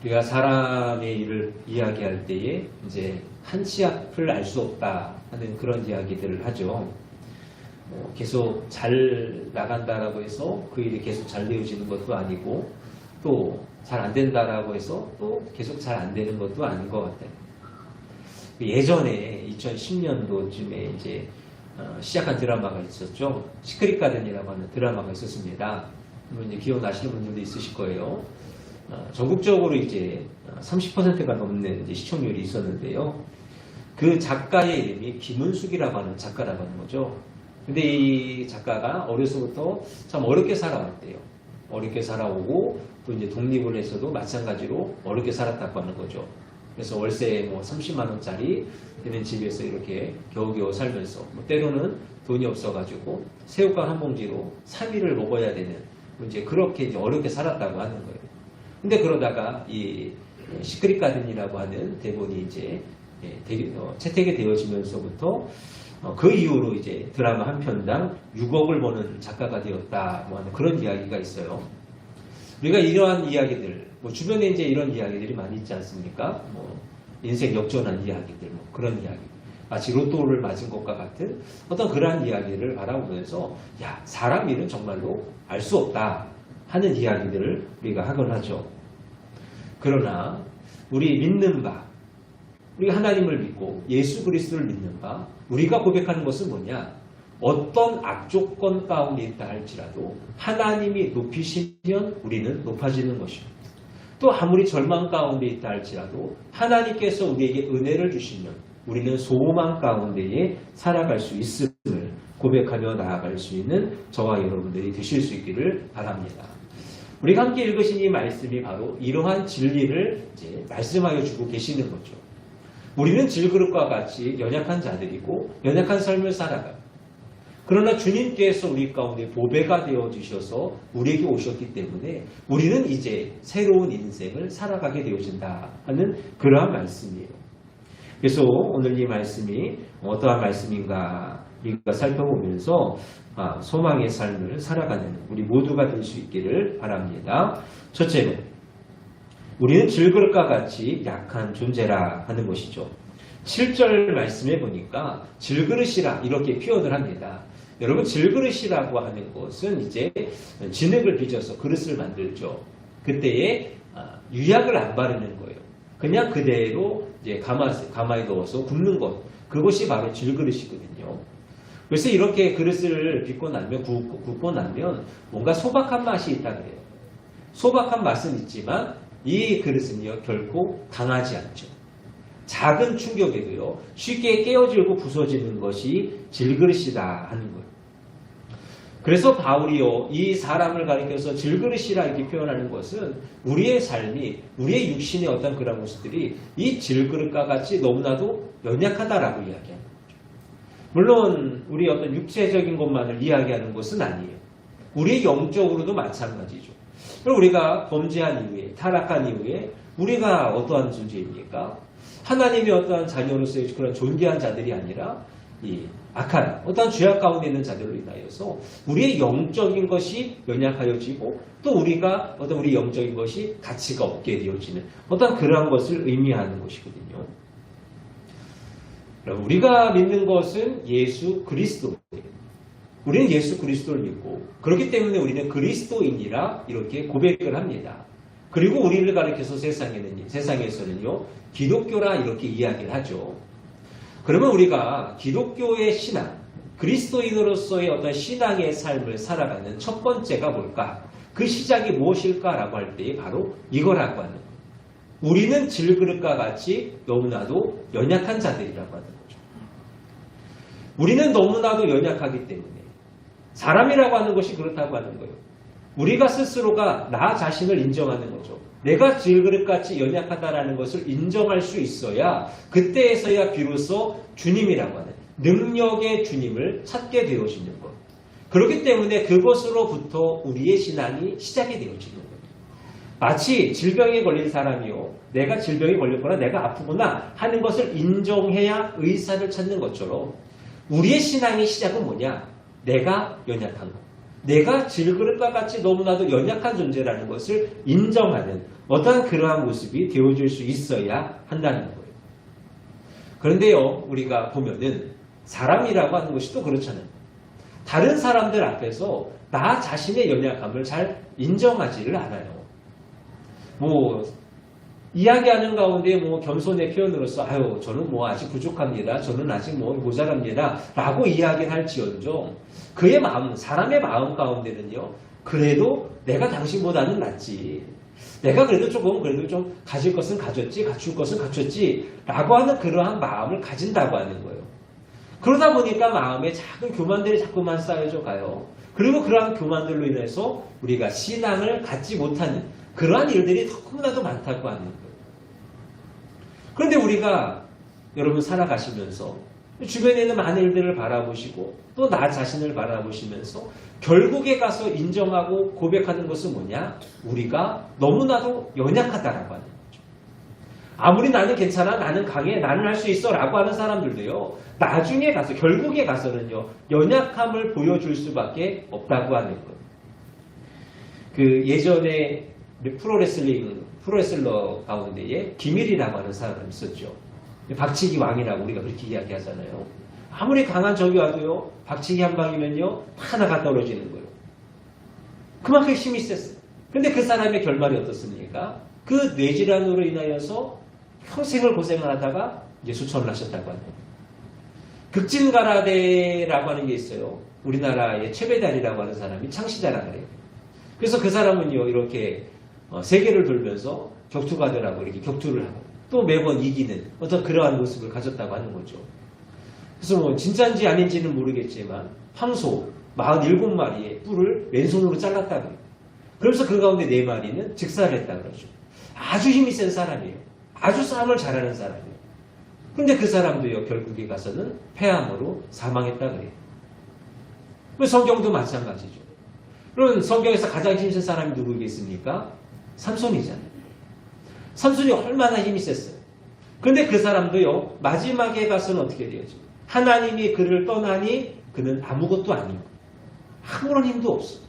우리가 사람의 일을 이야기할 때에 이제 한 치 앞을 알 수 없다 하는 그런 이야기들을 하죠. 계속 잘 나간다라고 해서 그 일이 계속 잘 되어지는 것도 아니고 또 잘 안 된다라고 해서 또 계속 잘 안 되는 것도 아닌 것 같아요. 예전에 2010년도쯤에 이제 시작한 드라마가 있었죠. 시크릿 가든이라고 하는 드라마가 있었습니다. 이제 기억나시는 분들도 있으실 거예요. 전국적으로 이제 30%가 넘는 이제 시청률이 있었는데요. 그 작가의 이름이 김은숙이라고 하는 작가라고 하는 거죠. 근데 이 작가가 어려서부터 참 어렵게 살아왔대요. 어렵게 살아오고 또 이제 독립을 해서도 마찬가지로 어렵게 살았다고 하는 거죠. 그래서 월세 뭐 30만 원짜리 되는 집에서 이렇게 겨우겨우 살면서 때로는 돈이 없어가지고 새우깡 한 봉지로 3일을 먹어야 되는 이제 그렇게 이제 어렵게 살았다고 하는 거예요. 근데 그러다가 이 시크릿 가든이라고 하는 대본이 이제 채택이 되어지면서부터 그 이후로 이제 드라마 한 편당 6억을 버는 작가가 되었다 뭐 하는 그런 이야기가 있어요. 우리가 이러한 이야기들, 뭐 주변에 이제 이런 이야기들이 많이 있지 않습니까? 뭐 인생 역전한 이야기들, 뭐 그런 이야기. 마치 로또를 맞은 것과 같은 어떤 그러한 이야기를 바라보면서 야, 사람 일은 정말로 알 수 없다 하는 이야기들을 우리가 하곤 하죠. 그러나 우리 믿는 바, 우리가 하나님을 믿고 예수 그리스도를 믿는 바, 우리가 고백하는 것은 뭐냐? 어떤 악조건 가운데 있다 할지라도 하나님이 높이시면 우리는 높아지는 것입니다. 또 아무리 절망 가운데 있다 할지라도 하나님께서 우리에게 은혜를 주시면 우리는 소망 가운데에 살아갈 수 있음을 고백하며 나아갈 수 있는 저와 여러분들이 되실 수 있기를 바랍니다. 우리가 함께 읽으신 이 말씀이 바로 이러한 진리를 이제 말씀하여 주고 계시는 거죠. 우리는 질그릇과 같이 연약한 자들이고 연약한 삶을 살아가요. 그러나 주님께서 우리 가운데 보배가 되어주셔서 우리에게 오셨기 때문에 우리는 이제 새로운 인생을 살아가게 되어진다 하는 그러한 말씀이에요. 그래서 오늘 이 말씀이 어떠한 말씀인가 우리가 살펴보면서 소망의 삶을 살아가는 우리 모두가 될 수 있기를 바랍니다. 첫째로 우리는 질그릇과 같이 약한 존재라 하는 것이죠. 7절 말씀에 보니까 질그릇이라 이렇게 표현을 합니다. 여러분 질그릇이라고 하는 것은 이제 진흙을 빚어서 그릇을 만들죠. 그때에 유약을 안 바르는 거예요. 그냥 그대로 이제 가마에 넣어서 굽는 것, 그것이 바로 질그릇이거든요. 그래서 이렇게 그릇을 빚고 나면 굽고 나면 뭔가 소박한 맛이 있다 그래요. 소박한 맛은 있지만 이 그릇은요 결코 강하지 않죠. 작은 충격에도요 쉽게 깨어지고 부서지는 것이 질그릇이다 하는 거예요. 그래서 바울이요 이 사람을 가리켜서 질그릇이라 이렇게 표현하는 것은 우리의 삶이 우리의 육신의 어떤 그런 모습들이 이 질그릇과 같이 너무나도 연약하다라고 이야기합니다. 물론 우리 어떤 육체적인 것만을 이야기하는 것은 아니에요. 우리의 영적으로도 마찬가지죠. 그럼 우리가 범죄한 이후에 타락한 이후에 우리가 어떠한 존재입니까? 하나님의 어떠한 자녀로서의 그런 존귀한 자들이 아니라 이 악한 어떠한 죄악 가운데 있는 자들로 인하여서 우리의 영적인 것이 연약하여지고 또 우리가 어떤 우리 영적인 것이 가치가 없게 되어지는 어떤 그러한 것을 의미하는 것이거든요. 우리가 믿는 것은 예수 그리스도예요. 우리는 예수 그리스도를 믿고 그렇기 때문에 우리는 그리스도인이라 이렇게 고백을 합니다. 그리고 우리를 가리켜서 세상에서는요 기독교라 이렇게 이야기를 하죠. 그러면 우리가 기독교의 신앙, 그리스도인으로서의 어떤 신앙의 삶을 살아가는 첫 번째가 뭘까? 그 시작이 무엇일까라고 할 때 바로 이거라고 하는 거예요. 우리는 질그릇과 같이 너무나도 연약한 자들이라고 하는 거죠. 우리는 너무나도 연약하기 때문에 사람이라고 하는 것이 그렇다고 하는 거예요. 우리가 스스로가 나 자신을 인정하는 거죠. 내가 질그릇같이 연약하다라는 것을 인정할 수 있어야 그때에서야 비로소 주님이라고 하는 능력의 주님을 찾게 되어지는 것. 그렇기 때문에 그것으로부터 우리의 신앙이 시작이 되어지는 거예요. 마치 질병에 걸린 사람이요. 내가 질병에 걸렸거나 내가 아프구나 하는 것을 인정해야 의사를 찾는 것처럼 우리의 신앙의 시작은 뭐냐? 내가 연약한 것. 내가 질그릇과 같이 너무나도 연약한 존재라는 것을 인정하는 어떠한 그러한 모습이 되어줄 수 있어야 한다는 거예요. 그런데요, 우리가 보면은 사람이라고 하는 것이 또 그렇잖아요. 다른 사람들 앞에서 나 자신의 연약함을 잘 인정하지를 않아요. 이야기하는 가운데 겸손의 표현으로서 저는 아직 부족합니다. 저는 아직 모자랍니다. 라고 이야기를 할지언정 그의 마음, 사람의 마음 가운데는요, 그래도 내가 당신보다는 낫지. 내가 그래도 좀 가질 것은 가졌지, 갖출 것은 갖췄지. 라고 하는 그러한 마음을 가진다고 하는 거예요. 그러다 보니까 마음에 작은 교만들이 자꾸만 쌓여져 가요. 그리고 그러한 교만들로 인해서 우리가 신앙을 갖지 못하는 그러한 일들이 너무나도 많다고 하는 거예요. 그런데 우리가 여러분 살아가시면서 주변에 있는 많은 일들을 바라보시고 또 나 자신을 바라보시면서 결국에 가서 인정하고 고백하는 것은 뭐냐? 우리가 너무나도 연약하다라고 하는 거죠. 아무리 나는 괜찮아, 나는 강해, 나는 할 수 있어 라고 하는 사람들도요, 나중에 가서 결국에 가서는요, 연약함을 보여줄 수밖에 없다고 하는 거예요. 예전에 프로레슬러 가운데에 김일이라고 하는 사람이 있었죠. 박치기 왕이라고 우리가 그렇게 이야기하잖아요. 아무리 강한 적이 와도요, 박치기 한 방이면요, 다 나가 떨어지는 거예요. 그만큼 힘이 셌어요. 근데 그 사람의 결말이 어떻습니까? 그 뇌질환으로 인하여서 평생을 고생을 하다가 이제 수천을 하셨다고 합니다. 극진가라데라고 하는 게 있어요. 우리나라의 최배달이라고 하는 사람이 창시자라 그래요. 그래서 그 사람은요, 이렇게 세계를 돌면서 격투가들하고 이렇게 격투를 하고 또 매번 이기는 어떤 그러한 모습을 가졌다고 하는 거죠. 그래서 진짜인지 아닌지는 모르겠지만 황소 47마리의 뿔을 왼손으로 잘랐다 그래요. 그러면서 그 가운데 4마리는 즉사를 했다 그러죠. 아주 힘이 센 사람이에요. 아주 싸움을 잘하는 사람이에요. 그런데 그 사람도요, 결국에 가서는 폐암으로 사망했다 그래요. 성경도 마찬가지죠. 그럼 성경에서 가장 힘센 사람이 누구겠습니까? 삼손이잖아요. 삼손이 얼마나 힘이 셌어요. 그런데 그 사람도요, 마지막에 가서는 어떻게 되었죠? 하나님이 그를 떠나니 그는 아무것도 아니고 아무런 힘도 없어.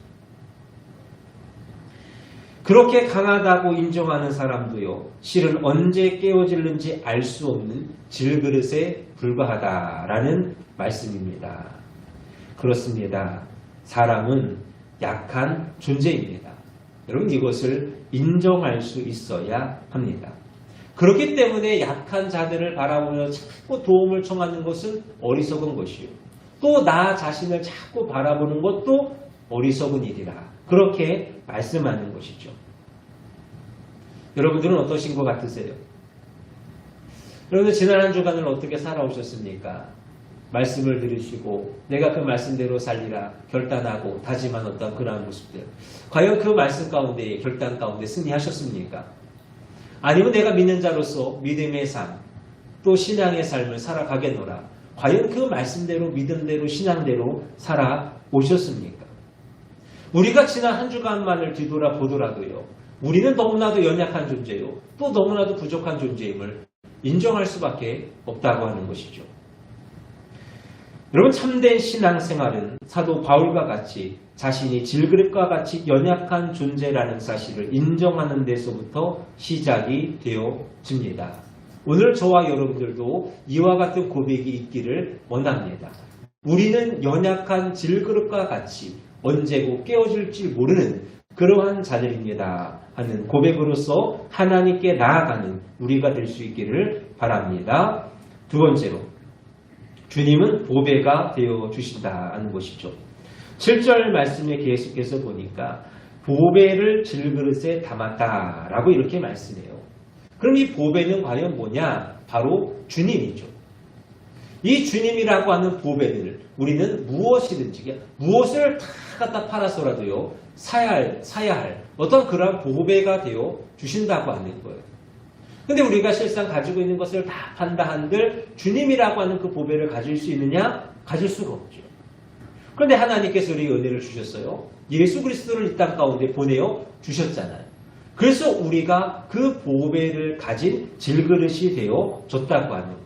그렇게 강하다고 인정하는 사람도요, 실은 언제 깨어질는지 알 수 없는 질그릇에 불과하다라는 말씀입니다. 그렇습니다. 사람은 약한 존재입니다. 여러분, 이것을 인정할 수 있어야 합니다. 그렇기 때문에 약한 자들을 바라보며 자꾸 도움을 청하는 것은 어리석은 것이요. 또 나 자신을 자꾸 바라보는 것도 어리석은 일이라. 그렇게 말씀하는 것이죠. 여러분들은 어떠신 것 같으세요? 여러분들 지난 한 주간을 어떻게 살아오셨습니까? 말씀을 들으시고 내가 그 말씀대로 살리라 결단하고 다짐한 어떤 그러한 모습들. 과연 그 말씀 가운데 결단 가운데 승리하셨습니까? 아니면 내가 믿는 자로서 믿음의 삶, 또 신앙의 삶을 살아가겠노라. 과연 그 말씀대로 믿음대로 신앙대로 살아오셨습니까? 우리가 지난 한 주간만을 뒤돌아보더라도요, 우리는 너무나도 연약한 존재요, 또 너무나도 부족한 존재임을 인정할 수밖에 없다고 하는 것이죠. 여러분, 참된 신앙생활은 사도 바울과 같이 자신이 질그릇과 같이 연약한 존재라는 사실을 인정하는 데서부터 시작이 되어집니다. 오늘 저와 여러분들도 이와 같은 고백이 있기를 원합니다. 우리는 연약한 질그릇과 같이 언제고 깨어질지 모르는 그러한 자들입니다 하는 고백으로서 하나님께 나아가는 우리가 될 수 있기를 바랍니다. 두 번째로, 주님은 보배가 되어 주신다는 것이죠. 7절 말씀에 계속해서 보니까 보배를 질그릇에 담았다라고 이렇게 말씀해요. 그럼 이 보배는 과연 뭐냐? 바로 주님이죠. 이 주님이라고 하는 보배를 우리는 무엇이든지, 무엇을 다 갖다 팔아서라도요, 사야 할 어떤 그러한 보배가 되어 주신다고 하는 거예요. 근데 우리가 실상 가지고 있는 것을 다 판다 한들 주님이라고 하는 그 보배를 가질 수 있느냐? 가질 수가 없죠. 그런데 하나님께서 우리 은혜를 주셨어요. 예수 그리스도를 이 땅 가운데 보내어 주셨잖아요. 그래서 우리가 그 보배를 가진 질그릇이 되어 줬다고 하는 것.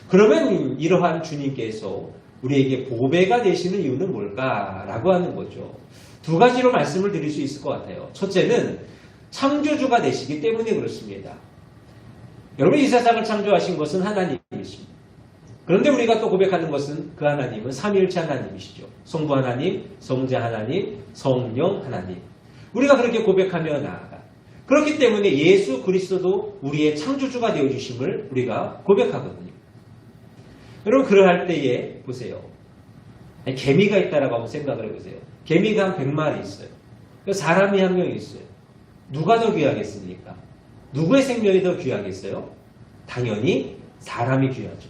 그러면 이러한 주님께서 우리에게 보배가 되시는 이유는 뭘까라고 하는 거죠. 두 가지로 말씀을 드릴 수 있을 것 같아요. 첫째는 창조주가 되시기 때문에 그렇습니다. 여러분, 이 세상을 창조하신 것은 하나님이십니다. 그런데 우리가 또 고백하는 것은 그 하나님은 삼위일체 하나님이시죠. 성부 하나님, 성자 하나님, 성령 하나님. 우리가 그렇게 고백하며 나아가. 그렇기 때문에 예수 그리스도도 우리의 창조주가 되어주심을 우리가 고백하거든요. 여러분, 그러할 때에 보세요. 개미가 있다라고 한번 생각을 해보세요. 개미가 한 100마리 있어요. 사람이 한 명 있어요. 누가 더 귀하겠습니까? 누구의 생명이 더 귀하겠어요? 당연히 사람이 귀하죠.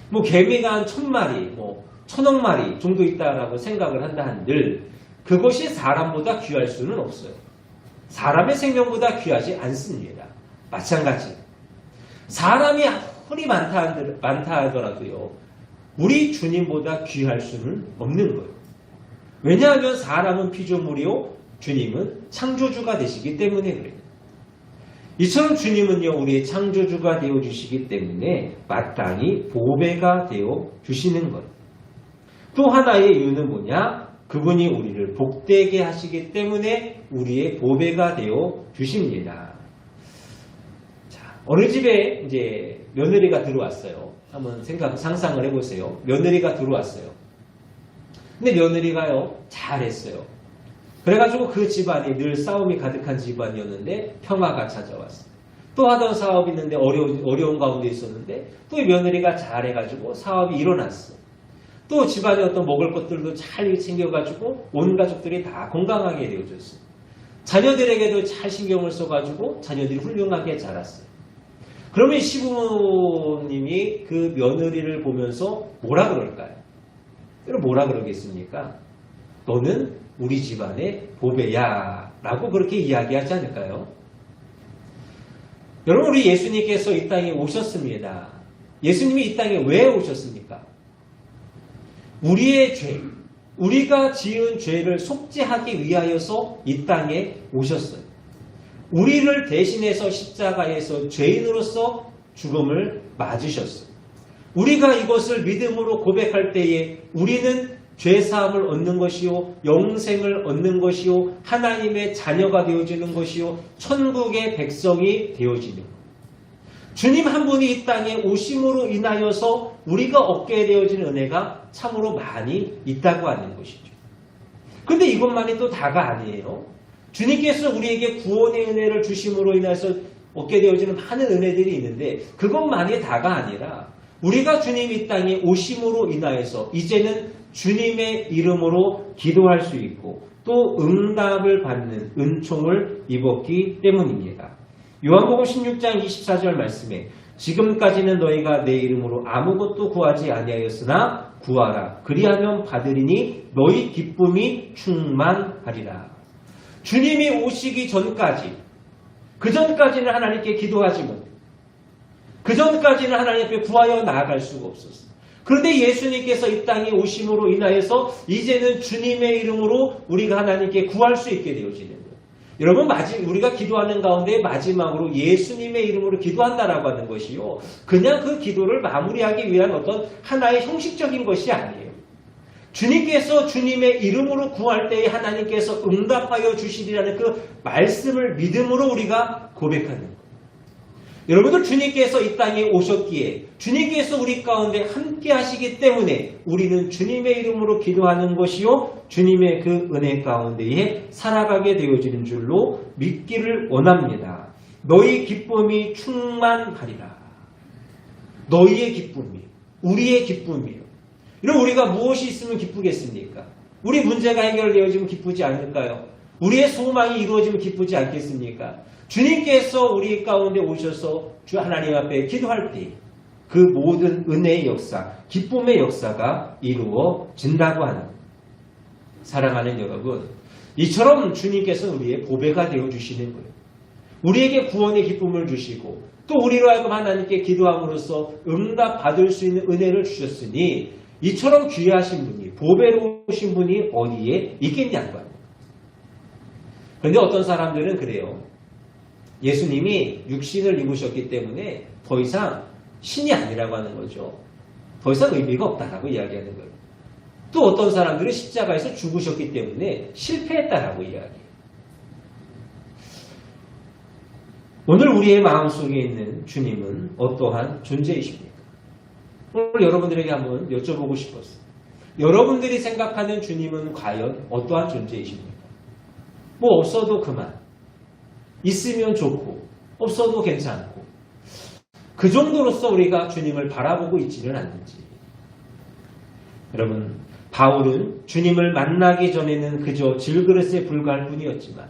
뭐 개미가 한 1000마리, 1000억 마리 정도 있다라고 생각을 한다 한들 그것이 사람보다 귀할 수는 없어요. 사람의 생명보다 귀하지 않습니다. 마찬가지. 사람이 아무리 많다 하더라도요. 우리 주님보다 귀할 수는 없는 거예요. 왜냐하면 사람은 피조물이요. 주님은 창조주가 되시기 때문에 그래요. 이처럼 주님은요. 우리의 창조주가 되어주시기 때문에 마땅히 보배가 되어주시는 거예요. 또 하나의 이유는 뭐냐? 그분이 우리를 복되게 하시기 때문에 우리의 보배가 되어 주십니다. 자, 어느 집에 이제 며느리가 들어왔어요. 한번 상상을 해보세요. 며느리가 들어왔어요. 근데 며느리가요, 잘했어요. 그래가지고 그 집안이 늘 싸움이 가득한 집안이었는데 평화가 찾아왔어요. 또 하던 사업이 있는데 어려운 가운데 있었는데 또 이 며느리가 잘해가지고 사업이 일어났어. 또 집안에 어떤 먹을 것들도 잘 챙겨가지고 온 가족들이 다 건강하게 되어졌어요. 자녀들에게도 잘 신경을 써가지고 자녀들이 훌륭하게 자랐어요. 그러면 시부모님이 그 며느리를 보면서 뭐라 그럴까요? 뭐라 그러겠습니까? 너는 우리 집안의 보배야 라고 그렇게 이야기하지 않을까요? 여러분, 우리 예수님께서 이 땅에 오셨습니다. 예수님이 이 땅에 왜 오셨습니까? 우리의 죄, 우리가 지은 죄를 속죄하기 위하여서 이 땅에 오셨어요. 우리를 대신해서 십자가에서 죄인으로서 죽음을 맞으셨어요. 우리가 이것을 믿음으로 고백할 때에 우리는 죄사함을 얻는 것이요, 영생을 얻는 것이요, 하나님의 자녀가 되어지는 것이요, 천국의 백성이 되어지는 것. 주님 한 분이 이 땅에 오심으로 인하여서 우리가 얻게 되어지는 은혜가 참으로 많이 있다고 하는 것이죠. 그런데 이것만이 또 다가 아니에요. 주님께서 우리에게 구원의 은혜를 주심으로 인해서 얻게 되어지는 많은 은혜들이 있는데 그것만이 다가 아니라 우리가 주님 이 땅에 오심으로 인하여서 이제는 주님의 이름으로 기도할 수 있고 또 응답을 받는 은총을 입었기 때문입니다. 요한복음 16장 24절 말씀에 지금까지는 너희가 내 이름으로 아무것도 구하지 아니하였으나 구하라. 그리하면 받으리니 너희 기쁨이 충만하리라. 주님이 오시기 전까지, 그 전까지는 하나님께 기도하지 못해. 그 전까지는 하나님 앞에 구하여 나아갈 수가 없었어요. 그런데 예수님께서 이 땅에 오심으로 인하여서 이제는 주님의 이름으로 우리가 하나님께 구할 수 있게 되어지는 거예요. 여러분, 우리가 기도하는 가운데 마지막으로 예수님의 이름으로 기도한다라고 하는 것이요. 그냥 그 기도를 마무리하기 위한 어떤 하나의 형식적인 것이 아니에요. 주님께서 주님의 이름으로 구할 때에 하나님께서 응답하여 주시리라는 그 말씀을 믿음으로 우리가 고백하는 거예요. 여러분들, 주님께서 이 땅에 오셨기에 주님께서 우리 가운데 함께 하시기 때문에 우리는 주님의 이름으로 기도하는 것이요, 주님의 그 은혜 가운데에 살아가게 되어지는 줄로 믿기를 원합니다. 너희 기쁨이 충만하리라. 너희의 기쁨이, 우리의 기쁨이요. 이런 우리가 무엇이 있으면 기쁘겠습니까? 우리 문제가 해결되어지면 기쁘지 않을까요? 우리의 소망이 이루어지면 기쁘지 않겠습니까? 주님께서 우리 가운데 오셔서 주 하나님 앞에 기도할 때 그 모든 은혜의 역사, 기쁨의 역사가 이루어진다고 하는, 사랑하는 여러분, 이처럼 주님께서는 우리의 보배가 되어주시는 거예요. 우리에게 구원의 기쁨을 주시고 또 우리로 하여금 하나님께 기도함으로써 응답받을 수 있는 은혜를 주셨으니 이처럼 귀하신 분이, 보배로우신 분이 어디에 있겠냐고 합니다. 그런데 어떤 사람들은 그래요. 예수님이 육신을 입으셨기 때문에 더 이상 신이 아니라고 하는 거죠. 더 이상 의미가 없다라고 이야기하는 거예요. 또 어떤 사람들은 십자가에서 죽으셨기 때문에 실패했다라고 이야기해요. 오늘 우리의 마음속에 있는 주님은 어떠한 존재이십니까? 오늘 여러분들에게 한번 여쭤보고 싶었어요. 여러분들이 생각하는 주님은 과연 어떠한 존재이십니까? 뭐 없어도 그만. 있으면 좋고 없어도 괜찮고 그 정도로서 우리가 주님을 바라보고 있지는 않는지. 여러분, 바울은 주님을 만나기 전에는 그저 질그릇에 불과할 뿐이었지만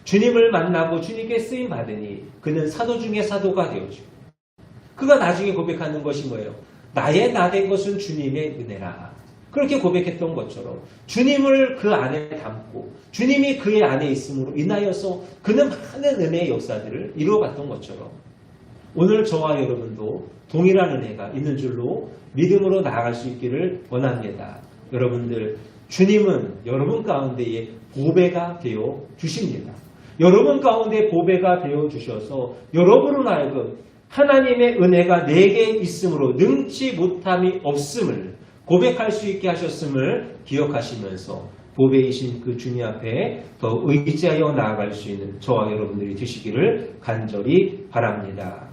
주님을 만나고 주님께 쓰임 받으니 그는 사도 중에 사도가 되어지고 그가 나중에 고백하는 것이 뭐예요? 나의 나 된 것은 주님의 은혜라. 그렇게 고백했던 것처럼 주님을 그 안에 담고 주님이 그의 안에 있음으로 인하여서 그는 많은 은혜의 역사들을 이루어갔던 것처럼 오늘 저와 여러분도 동일한 은혜가 있는 줄로 믿음으로 나아갈 수 있기를 원합니다. 여러분들, 주님은 여러분 가운데에 보배가 되어 주십니다. 여러분 가운데 보배가 되어 주셔서 여러분으로 하여금 하나님의 은혜가 내게 있으므로 능치 못함이 없음을 고백할 수 있게 하셨음을 기억하시면서 보배이신 그 주님 앞에 더 의지하여 나아갈 수 있는 저와 여러분들이 되시기를 간절히 바랍니다.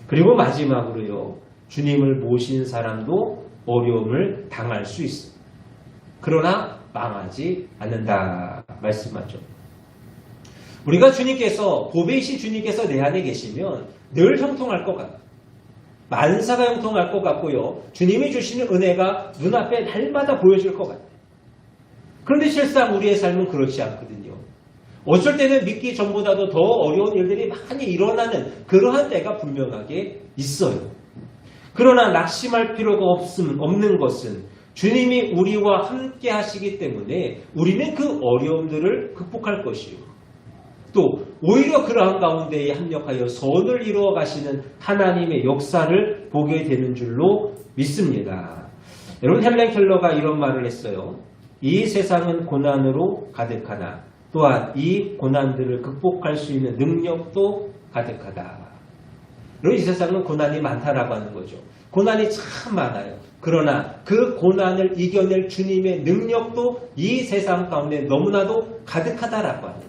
그리고 마지막으로요. 주님을 모신 사람도 어려움을 당할 수 있습니다. 그러나 망하지 않는다 말씀하죠. 우리가 주님께서 보배이신 주님께서 내 안에 계시면 늘 형통할 것 같아요. 만사가 형통할 것 같고요. 주님이 주시는 은혜가 눈앞에 날마다 보여질 것 같아요. 그런데 실상 우리의 삶은 그렇지 않거든요. 어쩔 때는 믿기 전보다도 더 어려운 일들이 많이 일어나는 그러한 때가 분명하게 있어요. 그러나 낙심할 필요가 없는 것은 주님이 우리와 함께 하시기 때문에 우리는 그 어려움들을 극복할 것이요. 또 오히려 그러한 가운데에 합력하여 선을 이루어 가시는 하나님의 역사를 보게 되는 줄로 믿습니다. 여러분, 헬렌 켈러가 이런 말을 했어요. 이 세상은 고난으로 가득하나 또한 이 고난들을 극복할 수 있는 능력도 가득하다. 여러분, 이 세상은 고난이 많다라고 하는 거죠. 고난이 참 많아요. 그러나 그 고난을 이겨낼 주님의 능력도 이 세상 가운데 너무나도 가득하다라고 하는 것.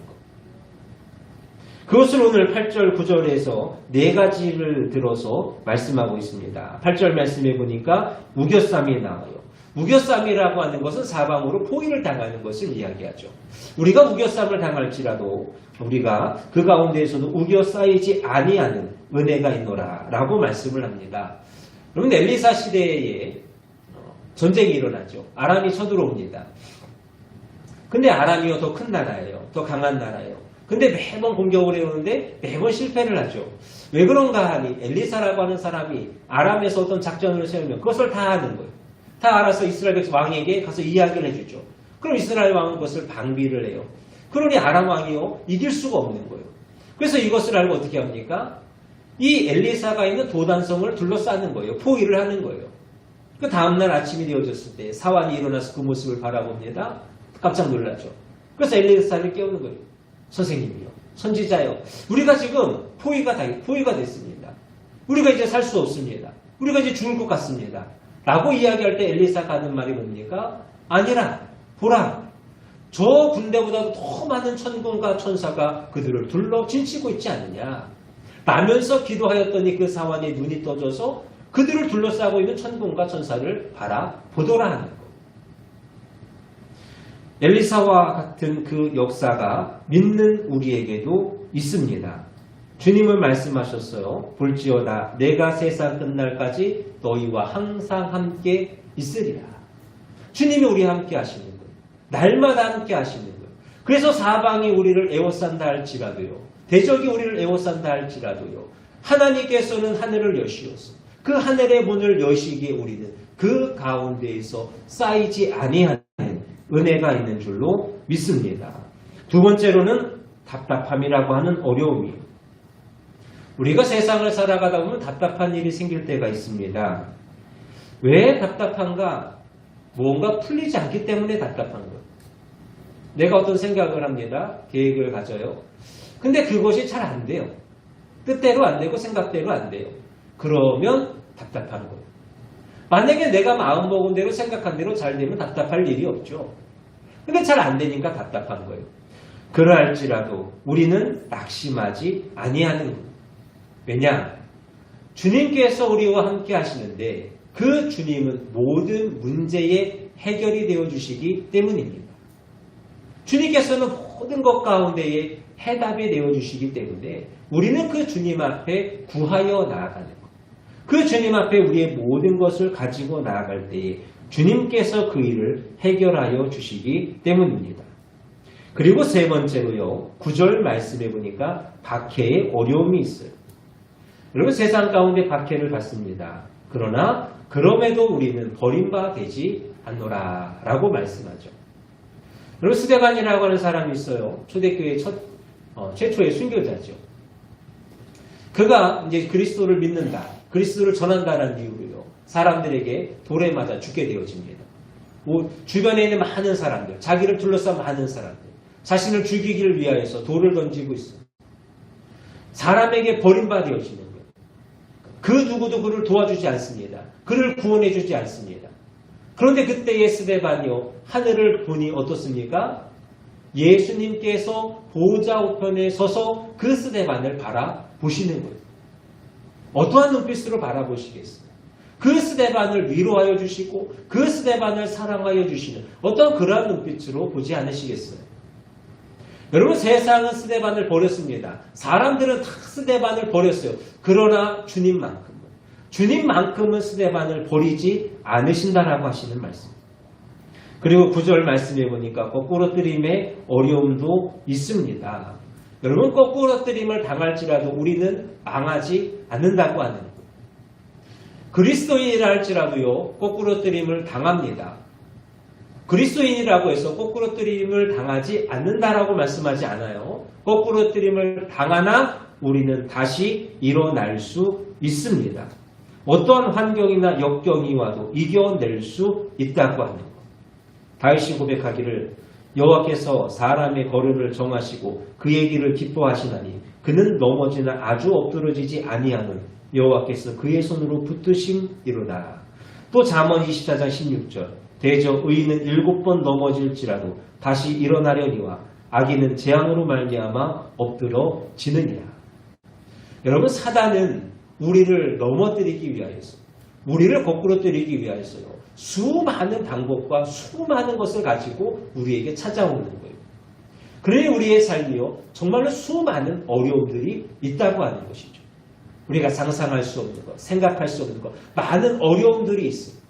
그것을 오늘 8절 9절에서 네 가지를 들어서 말씀하고 있습니다. 8절 말씀해 보니까 우겨쌈이 나와요. 우겨쌈이라고 하는 것은 사방으로 포위를 당하는 것을 이야기하죠. 우리가 우겨쌈을 당할지라도 우리가 그 가운데에서도 우겨싸이지 아니하는 은혜가 있노라 라고 말씀을 합니다. 그러면 엘리사 시대에 전쟁이 일어나죠. 아람이 쳐들어옵니다. 근데 아람이요 더 큰 나라예요. 더 강한 나라예요. 근데 매번 공격을 해오는데 매번 실패를 하죠. 왜 그런가 하니 엘리사라고 하는 사람이 아람에서 어떤 작전을 세우면 그것을 다 하는 거예요. 다 알아서 이스라엘 백성 왕에게 가서 이야기를 해주죠. 그럼 이스라엘 왕은 그것을 방비를 해요. 그러니 아람 왕이요 이길 수가 없는 거예요. 그래서 이것을 알고 어떻게 합니까? 이 엘리사가 있는 도단성을 둘러싸는 거예요. 포위를 하는 거예요. 그 다음날 아침이 되어졌을 때 사환이 일어나서 그 모습을 바라봅니다. 깜짝 놀라죠. 그래서 엘리사를 깨우는 거예요. 선생님이요, 선지자요, 우리가 지금 포위가 됐습니다. 우리가 이제 살 수 없습니다. 우리가 이제 죽을 것 같습니다. 라고 이야기할 때 엘리사가 하는 말이 뭡니까? 아니라 보라, 저 군대보다도 더 많은 천군과 천사가 그들을 둘러 진치고 있지 않느냐 라면서 기도하였더니 그 사환의 눈이 떠져서 그들을 둘러싸고 있는 천군과 천사를 바라보더라 하는 것. 엘리사와 같은 그 역사가 믿는 우리에게도 있습니다. 주님은 말씀하셨어요. 볼지어다 내가 세상 끝날까지 너희와 항상 함께 있으리라. 주님이 우리와 함께 하시는 거예요. 날마다 함께 하시는 거예요. 그래서 사방이 우리를 에워싼다 할지라도요. 대적이 우리를 에워싼다 할지라도요. 하나님께서는 하늘을 여시어서 그 하늘의 문을 여시기에 우리는 그 가운데에서 쌓이지 아니하는 은혜가 있는 줄로 믿습니다. 두 번째로는 답답함이라고 하는 어려움이에요. 우리가 세상을 살아가다 보면 답답한 일이 생길 때가 있습니다. 왜 답답한가? 무언가 풀리지 않기 때문에 답답한 거예요. 내가 어떤 생각을 합니다. 계획을 가져요. 근데 그것이 잘 안 돼요. 뜻대로 안 되고 생각대로 안 돼요. 그러면 답답한 거예요. 만약에 내가 마음먹은 대로 생각한 대로 잘 되면 답답할 일이 없죠. 근데 잘 안 되니까 답답한 거예요. 그러할지라도 우리는 낙심하지 아니하는 거예요. 왜냐? 주님께서 우리와 함께 하시는데 그 주님은 모든 문제의 해결이 되어 주시기 때문입니다. 주님께서는 모든 것 가운데에 해답이 되어 주시기 때문에 우리는 그 주님 앞에 구하여 나아가는 것. 그 주님 앞에 우리의 모든 것을 가지고 나아갈 때에 주님께서 그 일을 해결하여 주시기 때문입니다. 그리고 세 번째로요. 9절 말씀해 보니까 박해의 어려움이 있어요. 여러분 세상 가운데 박해를 받습니다. 그러나 그럼에도 우리는 버림바 되지 않노라 라고 말씀하죠. 여러분 스데반이라고 하는 사람이 있어요. 초대교회 최초의 순교자죠. 그가 이제 그리스도를 믿는다. 그리스도를 전한다는 이유로요. 사람들에게 돌에 맞아 죽게 되어집니다. 주변에 있는 많은 사람들, 자기를 둘러싼 많은 사람들, 자신을 죽이기를 위하여서 돌을 던지고 있어요. 사람에게 버림받아지는 거예요. 그 누구도 그를 도와주지 않습니다. 그를 구원해 주지 않습니다. 그런데 그때의 스데반이요. 하늘을 보니 어떻습니까? 예수님께서 보좌 우편에 서서 그 스데반을 바라보시는 거예요. 어떠한 눈빛으로 바라보시겠어요? 그 스데반을 위로하여 주시고 그 스데반을 사랑하여 주시는 어떤 그러한 눈빛으로 보지 않으시겠어요? 여러분 세상은 스데반을 버렸습니다. 사람들은 다 스데반을 버렸어요. 그러나 주님만큼은 스데반을 버리지 않으신다라고 하시는 말씀. 그리고 9절 말씀해 보니까 거꾸로뜨림의 어려움도 있습니다. 여러분 거꾸로뜨림을 당할지라도 우리는 망하지 않는다고 하는 거예요. 그리스도인이라 할지라도요. 거꾸로뜨림을 당합니다. 그리스도인이라고 해서 거꾸로뜨림을 당하지 않는다라고 말씀하지 않아요. 거꾸로뜨림을 당하나 우리는 다시 일어날 수 있습니다. 어떠한 환경이나 역경이 와도 이겨낼 수 있다고 하는 것. 다윗이 고백하기를 여호와께서 사람의 걸음을 정하시고 그의 길을 기뻐하시나니 그는 넘어지나 아주 엎드러지지 아니하는 여호와께서 그의 손으로 붙드심이로다. 또 잠언 24장 16절 대저 의인은 7번 넘어질지라도 다시 일어나려니와 악인은 재앙으로 말미암아 엎드러지느니라. 여러분 사단은 우리를 넘어뜨리기 위하여서 우리를 거꾸로 뜨리기 위하여서요. 수많은 방법과 수많은 것을 가지고 우리에게 찾아오는 거예요. 그러니 우리의 삶이요. 정말로 수많은 어려움들이 있다고 하는 것이죠. 우리가 상상할 수 없는 것, 생각할 수 없는 것, 많은 어려움들이 있습니다.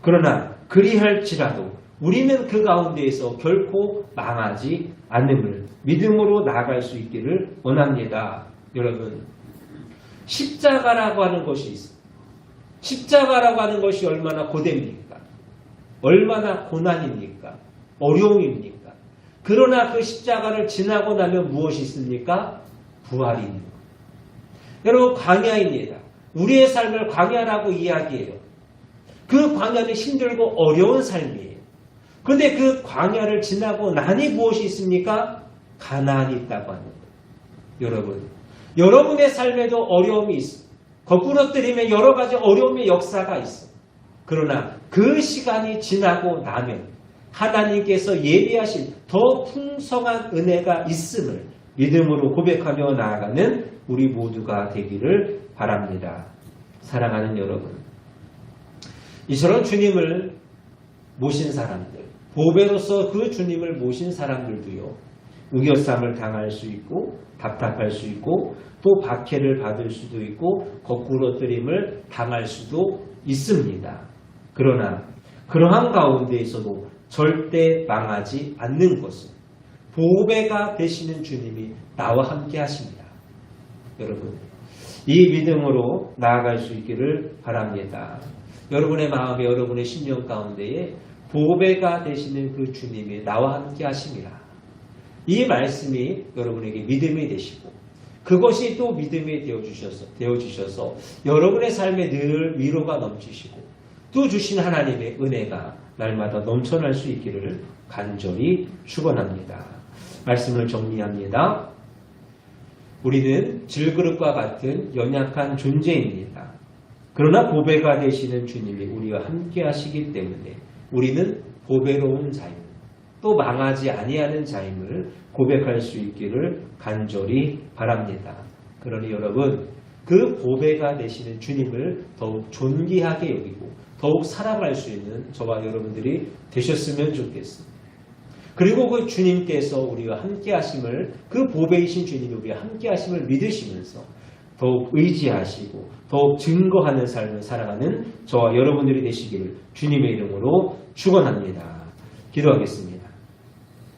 그러나 그리할지라도 우리는 그 가운데에서 결코 망하지 않음을 믿음으로 나아갈 수 있기를 원합니다. 여러분, 십자가라고 하는 것이 있습니다. 십자가라고 하는 것이 얼마나 고됩니까? 얼마나 고난입니까? 어려움입니까? 그러나 그 십자가를 지나고 나면 무엇이 있습니까? 부활입니다. 여러분 광야입니다. 우리의 삶을 광야라고 이야기해요. 그 광야는 힘들고 어려운 삶이에요. 그런데 그 광야를 지나고 나니 무엇이 있습니까? 가나안이 있다고 하는 거예요. 여러분의 삶에도 어려움이 있어요. 거꾸로 뜨리면 여러 가지 어려움의 역사가 있어요. 그러나 그 시간이 지나고 나면 하나님께서 예비하신 더 풍성한 은혜가 있음을 믿음으로 고백하며 나아가는 우리 모두가 되기를 바랍니다. 사랑하는 여러분, 이처럼 주님을 모신 사람들, 보배로서 그 주님을 모신 사람들도요, 우겨쌈을 당할 수 있고 답답할 수 있고 또 박해를 받을 수도 있고 거꾸로 뜨림을 당할 수도 있습니다. 그러나 그러한 가운데에서도 절대 망하지 않는 것은 보배가 되시는 주님이 나와 함께 하십니다. 여러분, 이 믿음으로 나아갈 수 있기를 바랍니다. 여러분의 마음에 여러분의 심령 가운데에 보배가 되시는 그 주님이 나와 함께 하십니다. 이 말씀이 여러분에게 믿음이 되시고 그것이 또 믿음이 되어주셔서 여러분의 삶에 늘 위로가 넘치시고 또 주신 하나님의 은혜가 날마다 넘쳐날 수 있기를 간절히 축원합니다. 말씀을 정리합니다. 우리는 질그릇과 같은 연약한 존재입니다. 그러나 보배가 되시는 주님이 우리와 함께 하시기 때문에 우리는 보배로운 자임, 또 망하지 아니하는 자임을 고백할 수 있기를 간절히 바랍니다. 그러니 여러분, 그 보배가 되시는 주님을 더욱 존귀하게 여기고 더욱 살아갈 수 있는 저와 여러분들이 되셨으면 좋겠습니다. 그리고 그 주님께서 우리와 함께 하심을, 그 보배이신 주님이 우리와 함께 하심을 믿으시면서 더욱 의지하시고 더욱 증거하는 삶을 살아가는 저와 여러분들이 되시기를 주님의 이름으로 축원합니다. 기도하겠습니다.